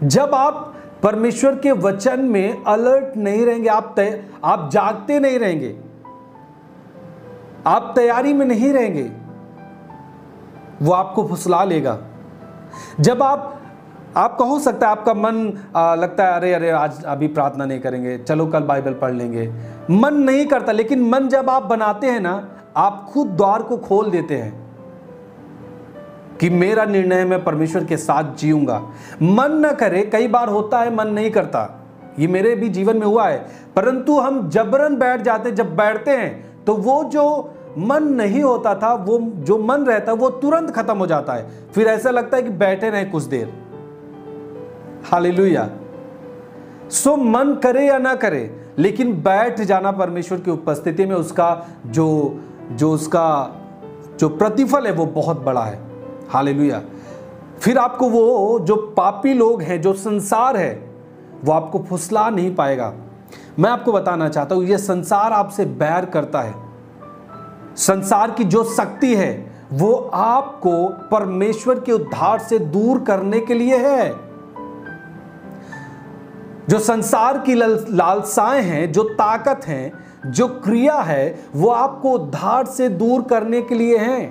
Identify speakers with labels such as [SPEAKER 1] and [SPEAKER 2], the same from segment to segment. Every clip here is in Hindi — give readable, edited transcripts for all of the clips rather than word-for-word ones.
[SPEAKER 1] जब आप परमेश्वर के वचन में अलर्ट नहीं रहेंगे, आप जागते नहीं रहेंगे, आप तैयारी में नहीं रहेंगे, वो आपको फुसला लेगा। जब आपका हो सकता है आपका मन लगता है अरे आज अभी प्रार्थना नहीं करेंगे, चलो कल बाइबल पढ़ लेंगे, मन नहीं करता। लेकिन मन जब आप बनाते हैं ना, आप खुद द्वार को खोल देते हैं कि मेरा निर्णय है, मैं परमेश्वर के साथ जीऊंगा। मन न करे, कई बार होता है मन नहीं करता, ये मेरे भी जीवन में हुआ है, परंतु हम जबरन बैठ जाते। जब बैठते हैं तो वो जो मन नहीं होता था, वो जो मन रहता है वो तुरंत खत्म हो जाता है। फिर ऐसा लगता है कि बैठे रहे कुछ देर। हालेलुया। सो मन करे या ना करे, लेकिन बैठ जाना परमेश्वर की उपस्थिति में, उसका जो प्रतिफल है वो बहुत बड़ा है। हालेलुया। फिर आपको वो जो पापी लोग हैं, जो संसार है, वो आपको फुसला नहीं पाएगा। मैं आपको बताना चाहता हूं, ये संसार आपसे बैर करता है। संसार की जो शक्ति है वो आपको परमेश्वर के उद्धार से दूर करने के लिए है। जो संसार की लालसाएं हैं, जो ताकत हैं, जो क्रिया है, वो आपको उद्धार से दूर करने के लिए है।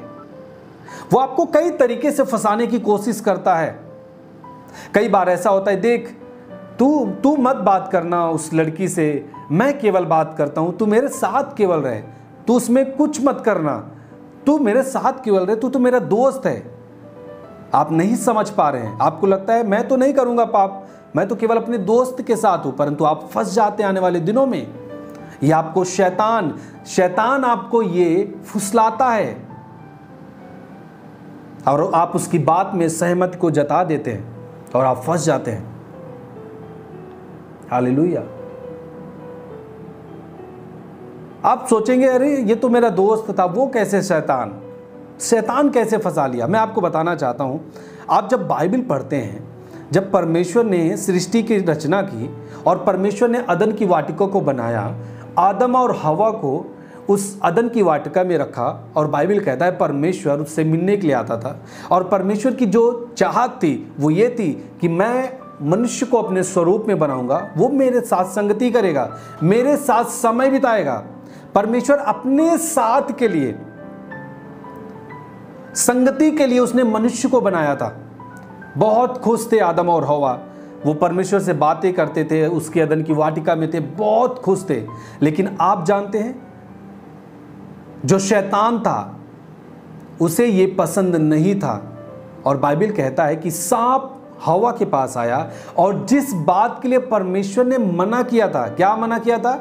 [SPEAKER 1] वो आपको कई तरीके से फंसाने की कोशिश करता है। कई बार ऐसा होता है, देख तू मत बात करना उस लड़की से, मैं केवल बात करता हूं, तू मेरे साथ केवल रहे, तू उसमें कुछ मत करना, तू मेरे साथ केवल रहे, तू तो मेरा दोस्त है। आप नहीं समझ पा रहे हैं, आपको लगता है मैं तो नहीं करूंगा पाप, मैं तो केवल अपने दोस्त के साथ हूं, परंतु आप फंस जाते हैं आने वाले दिनों में। ये आपको शैतान आपको ये फुसलाता है और आप उसकी बात में सहमति को जता देते हैं और आप फंस जाते हैं। हालेलुया। आप सोचेंगे अरे ये तो मेरा दोस्त था, वो कैसे शैतान कैसे फंसा लिया। मैं आपको बताना चाहता हूं, आप जब बाइबल पढ़ते हैं, जब परमेश्वर ने सृष्टि की रचना की और परमेश्वर ने अदन की वाटिका को बनाया, आदम और हवा को उस अदन की वाटिका में रखा, और बाइबल कहता है परमेश्वर उससे मिलने के लिए आता था। और परमेश्वर की जो चाहत थी वो ये थी कि मैं मनुष्य को अपने स्वरूप में बनाऊंगा, वो मेरे साथ संगति करेगा, मेरे साथ समय बिताएगा। परमेश्वर अपने साथ के लिए, संगति के लिए उसने मनुष्य को बनाया था। बहुत खुश थे आदम और हवा, वो परमेश्वर से बातें करते थे, उसके अदन की वाटिका में थे, बहुत खुश थे। लेकिन आप जानते हैं, जो शैतान था उसे ये पसंद नहीं था, और बाइबल कहता है कि सांप हवा के पास आया और जिस बात के लिए परमेश्वर ने मना किया था, क्या मना किया था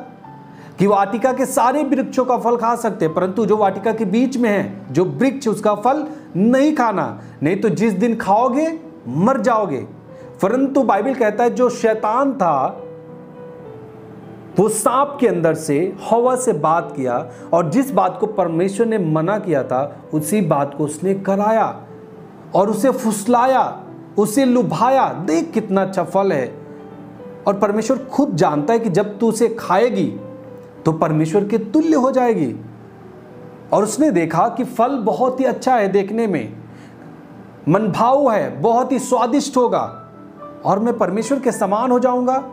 [SPEAKER 1] कि वाटिका के सारे वृक्षों का फल खा सकते, परंतु जो वाटिका के बीच में है जो वृक्ष, उसका फल नहीं खाना, नहीं तो जिस दिन खाओगे मर जाओगे। परंतु बाइबल कहता है जो शैतान था वो सांप के अंदर से हवा से बात किया, और जिस बात को परमेश्वर ने मना किया था उसी बात को उसने कराया और उसे फुसलाया, उसे लुभाया। देख कितना अच्छा फल है। और परमेश्वर खुद जानता है कि जब तू उसे खाएगी तो परमेश्वर के तुल्य हो जाएगी। और उसने देखा कि फल बहुत ही अच्छा है, देखने में मनभाऊ है, बहुत ही स्वादिष्ट होगा, और मैं परमेश्वर के समान हो जाऊंगा।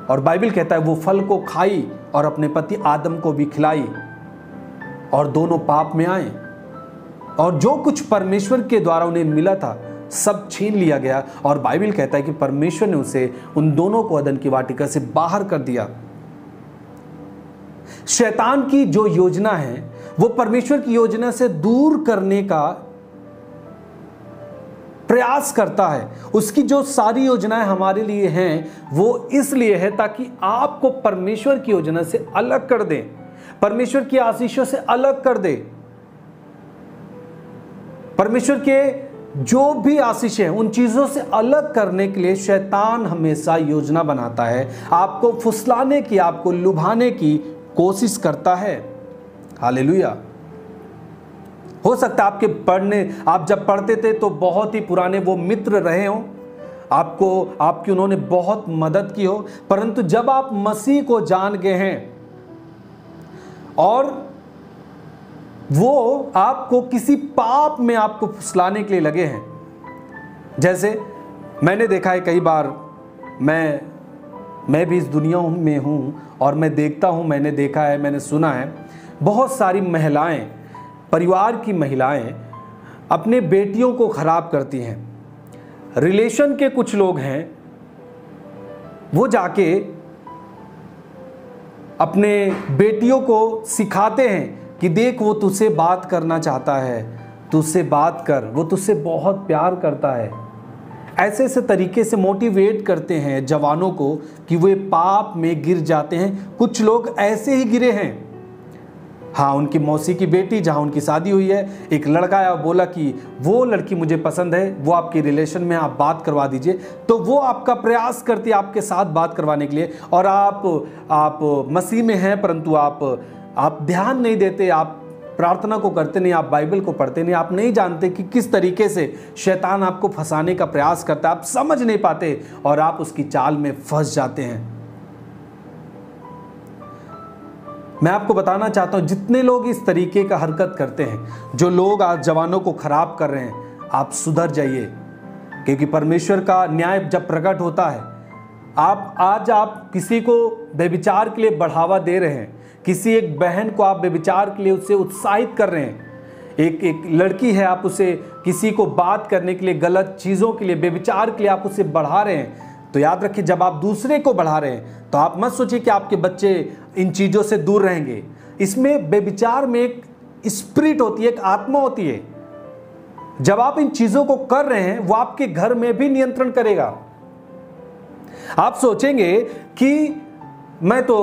[SPEAKER 1] और बाइबल कहता है वो फल को खाई और अपने पति आदम को भी खिलाई, और दोनों पाप में आए, और जो कुछ परमेश्वर के द्वारा उन्हें मिला था सब छीन लिया गया। और बाइबल कहता है कि परमेश्वर ने उसे, उन दोनों को अदन की वाटिका से बाहर कर दिया। शैतान की जो योजना है वो परमेश्वर की योजना से दूर करने का प्रयास करता है। उसकी जो सारी योजनाएं हमारे लिए हैं वो इसलिए है ताकि आपको परमेश्वर की योजना से अलग कर दे, परमेश्वर की आशीषों से अलग कर दे। परमेश्वर के जो भी आशीष हैं उन चीजों से अलग करने के लिए शैतान हमेशा योजना बनाता है, आपको फुसलाने की, आपको लुभाने की कोशिश करता है। हालेलुया। हो सकता है आप जब पढ़ते थे तो बहुत ही पुराने वो मित्र रहे हों, आपकी उन्होंने बहुत मदद की हो, परंतु जब आप मसीह को जान गए हैं और वो आपको किसी पाप में आपको फुसलाने के लिए लगे हैं, जैसे मैंने देखा है कई बार, मैं भी इस दुनिया में हूँ और मैं देखता हूँ, मैंने देखा है, मैंने सुना है, बहुत सारी महिलाएं, परिवार की महिलाएं अपने बेटियों को खराब करती हैं। रिलेशन के कुछ लोग हैं, वो जाके अपने बेटियों को सिखाते हैं कि देख वो तुझसे बात करना चाहता है, तुझसे बात कर, वो तुझसे बहुत प्यार करता है। ऐसे ऐसे तरीके से मोटिवेट करते हैं जवानों को कि वे पाप में गिर जाते हैं। कुछ लोग ऐसे ही गिरे हैं। हाँ, उनकी मौसी की बेटी जहाँ उनकी शादी हुई है, एक लड़का आया, बोला कि वो लड़की मुझे पसंद है, वो आपकी रिलेशन में, आप बात करवा दीजिए। तो वो आपका प्रयास करती है आपके साथ बात करवाने के लिए, और आप मसीह में हैं, परंतु आप ध्यान नहीं देते, आप प्रार्थना को करते नहीं, आप बाइबल को पढ़ते नहीं, आप नहीं जानते कि किस तरीके से शैतान आपको फंसाने का प्रयास करता है, आप समझ नहीं पाते और आप उसकी चाल में फंस जाते हैं। मैं आपको बताना चाहता हूं, जितने लोग इस तरीके का हरकत करते हैं, जो लोग आज जवानों को खराब कर रहे हैं, आप सुधर जाइए, क्योंकि परमेश्वर का न्याय जब प्रकट होता है, आप किसी को व्यभिचार के लिए बढ़ावा दे रहे हैं, किसी एक बहन को आप व्यभिचार के लिए उससे उत्साहित कर रहे हैं, एक लड़की है, आप उसे किसी को बात करने के लिए, गलत चीज़ों के लिए, व्यभिचार के लिए आप उसे बढ़ा रहे हैं, तो याद रखिए, जब आप दूसरे को बढ़ा रहे हैं तो आप मत सोचिए कि आपके बच्चे इन चीज़ों से दूर रहेंगे। इसमें व्यभिचार में एक स्पिरिट होती है, एक आत्मा होती है। जब आप इन चीज़ों को कर रहे हैं, वो आपके घर में भी नियंत्रण करेगा। आप सोचेंगे कि मैं तो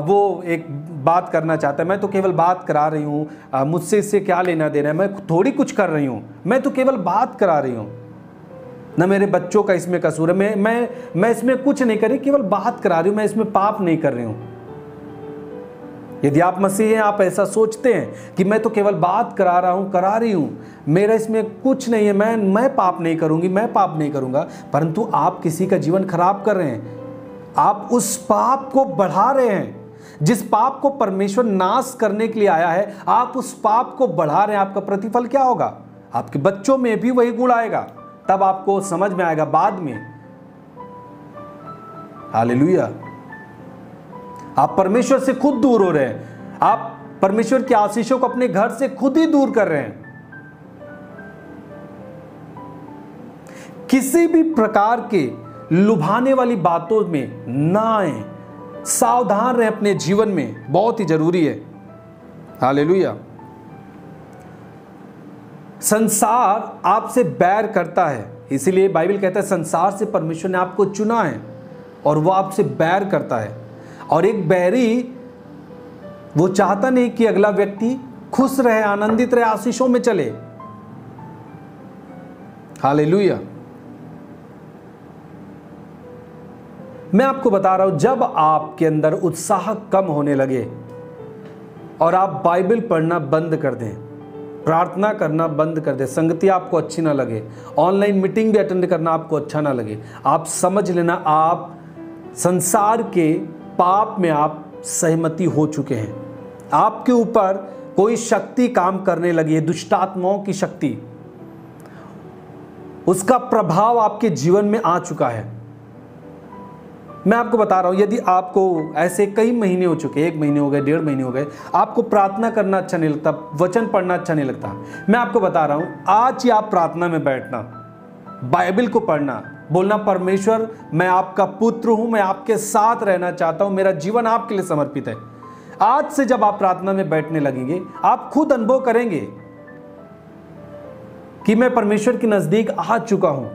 [SPEAKER 1] वो एक बात करना चाहता है, मैं तो केवल बात करा रही हूँ, मुझसे इससे क्या लेना देना है, मैं थोड़ी कुछ कर रही हूँ, मैं तो केवल बात करा रही हूँ, ना मेरे बच्चों का इसमें कसूर है, मैं इसमें कुछ नहीं कर रही, केवल बात करा रही हूँ, मैं इसमें पाप नहीं कर रही हूँ। यदि आप मसीह हैं, आप ऐसा सोचते हैं कि मैं तो केवल बात करा रही हूँ, मेरा इसमें कुछ नहीं है, मैं पाप नहीं करूँगी, मैं पाप नहीं करूँगा, परंतु आप किसी का जीवन खराब कर रहे हैं। आप उस पाप को बढ़ा रहे हैं, जिस पाप को परमेश्वर नाश करने के लिए आया है, आप उस पाप को बढ़ा रहे हैं। आपका प्रतिफल क्या होगा? आपके बच्चों में भी वही गुण आएगा, तब आपको समझ में आएगा बाद में। हालेलुया। आप परमेश्वर से खुद दूर हो रहे हैं, आप परमेश्वर की आशीषों को अपने घर से खुद ही दूर कर रहे हैं। किसी भी प्रकार के लुभाने वाली बातों में ना आए, सावधान रहें अपने जीवन में, बहुत ही जरूरी है। हालेलुया। संसार आपसे बैर करता है, इसीलिए बाइबल कहता है संसार से परमेश्वर ने आपको चुना है और वो आपसे बैर करता है। और एक बैरी वो चाहता नहीं कि अगला व्यक्ति खुश रहे, आनंदित रहे, आशीषों में चले। हालेलुया। मैं आपको बता रहा हूं, जब आपके अंदर उत्साह कम होने लगे और आप बाइबल पढ़ना बंद कर दें, प्रार्थना करना बंद कर दें, संगति आपको अच्छी ना लगे, ऑनलाइन मीटिंग भी अटेंड करना आपको अच्छा ना लगे, आप समझ लेना आप संसार के पाप में आप सहमति हो चुके हैं। आपके ऊपर कोई शक्ति काम करने लगी है, दुष्टात्माओं की शक्ति, उसका प्रभाव आपके जीवन में आ चुका है। मैं आपको बता रहा हूं, यदि आपको ऐसे कई महीने हो चुके, 1 महीने हो गए, 1.5 महीने हो गए, आपको प्रार्थना करना अच्छा नहीं लगता, वचन पढ़ना अच्छा नहीं लगता, मैं आपको बता रहा हूं, आज ही आप प्रार्थना में बैठना, बाइबल को पढ़ना, बोलना परमेश्वर मैं आपका पुत्र हूं, मैं आपके साथ रहना चाहता हूं, मेरा जीवन आपके लिए समर्पित है। आज से जब आप प्रार्थना में बैठने लगेंगे, आप खुद अनुभव करेंगे कि मैं परमेश्वर के नजदीक आ चुका हूं।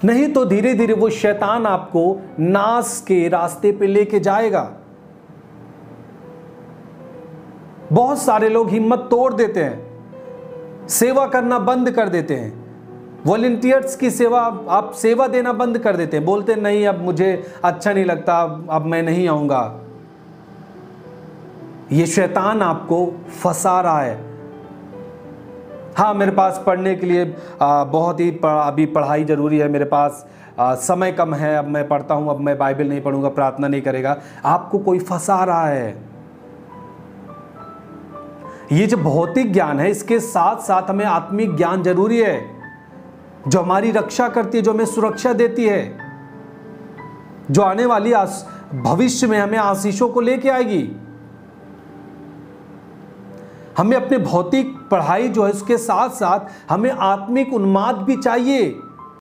[SPEAKER 1] नहीं तो धीरे धीरे वो शैतान आपको नाश के रास्ते पे लेके जाएगा। बहुत सारे लोग हिम्मत तोड़ देते हैं, सेवा करना बंद कर देते हैं, वॉलंटियर्स की सेवा, आप सेवा देना बंद कर देते हैं, बोलते नहीं अब मुझे अच्छा नहीं लगता, अब मैं नहीं आऊंगा। ये शैतान आपको फंसा रहा है। हाँ, मेरे पास पढ़ने के लिए बहुत ही अभी पढ़ाई जरूरी है, मेरे पास समय कम है, अब मैं पढ़ता हूँ, अब मैं बाइबल नहीं पढ़ूंगा, प्रार्थना नहीं करेगा। आपको कोई फंसा रहा है। ये जो भौतिक ज्ञान है, इसके साथ साथ हमें आत्मिक ज्ञान जरूरी है। जो हमारी रक्षा करती है, जो हमें सुरक्षा देती है, जो आने वाली भविष्य में हमें आशीषों को लेके आएगी। हमें अपने भौतिक पढ़ाई जो है उसके साथ साथ हमें आत्मिक उन्माद भी चाहिए।